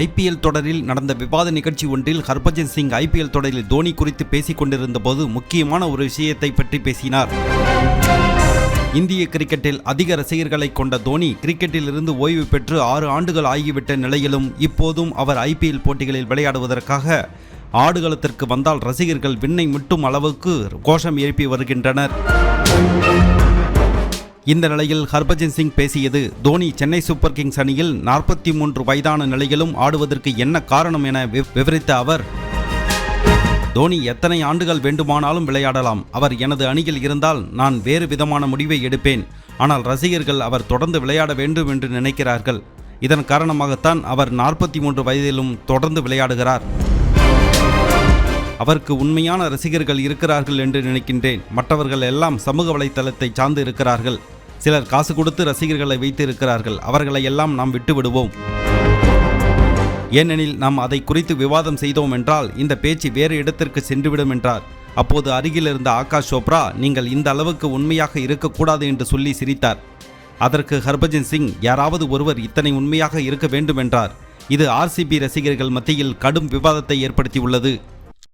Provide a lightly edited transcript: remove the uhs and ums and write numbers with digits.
IPL தொடரில் நடந்த விவாத நிகழ்ச்சி ஒன்றில் ஹர்பஜன் சிங் ஐபிஎல் தொடரில் தோனி குறித்து பேசிக் கொண்டிருந்த போது முக்கியமான ஒரு விஷயத்தை பற்றி பேசினார். இந்திய கிரிக்கெட்டில் அதிக ரசிகர்களை கொண்ட தோனி கிரிக்கெட்டில் இருந்து ஓய்வு பெற்று 6 ஆண்டுகள் ஆகிவிட்ட நிலையிலும் இப்போதும் அவர் ஐபிஎல் போட்டிகளில் விளையாடுவதற்காக ஆடுகளத்திற்கு வந்தால் ரசிகர்கள் விண்ணை முட்டும் அளவுக்கு கோஷம் எழுப்பி வருகின்றனர். இந்த நிலையில் ஹர்பஜன் சிங் பேசியது, தோனி சென்னை சூப்பர் கிங்ஸ் அணியில் 43 வயதான நிலையிலும் ஆடுவதற்கு என்ன காரணம் என விவரித்த அவர், தோனி எத்தனை ஆண்டுகள் வேண்டுமானாலும் விளையாடலாம். அவர் எனது அணியில் இருந்தால் நான் வேறு விதமான முடிவை எடுப்பேன். ஆனால் ரசிகர்கள் அவர் தொடர்ந்து விளையாட வேண்டும் என்று நினைக்கிறார்கள். இதன் காரணமாகத்தான் அவர் 43 வயதிலும் தொடர்ந்து விளையாடுகிறார். அவருக்கு உண்மையான ரசிகர்கள் இருக்கிறார்கள் என்று நினைக்கின்றேன். மற்றவர்கள் எல்லாம் சமூக வலைத்தளத்தை சார்ந்து இருக்கிறார்கள். சிலர் காசு கொடுத்து ரசிகர்களை வைத்து இருக்கிறார்கள். அவர்களை எல்லாம் நாம் விட்டு விடுவோம். ஏனெனில் நாம் அதை குறித்து விவாதம் செய்தோம் என்றால் இந்த பேச்சு வேறு இடத்திற்கு சென்றுவிடும் என்றார். அப்போது அருகில் இருந்த ஆகாஷ் சோப்ரா, நீங்கள் இந்த அளவுக்கு உண்மையாக இருக்கக்கூடாது என்று சொல்லி சிரித்தார். அதற்கு ஹர்பஜன் சிங், யாராவது ஒருவர் இத்தனை உண்மையாக இருக்க வேண்டும் என்றார். இது ஆர்சிபி ரசிகர்கள் மத்தியில் கடும் விவாதத்தை ஏற்படுத்தியுள்ளது.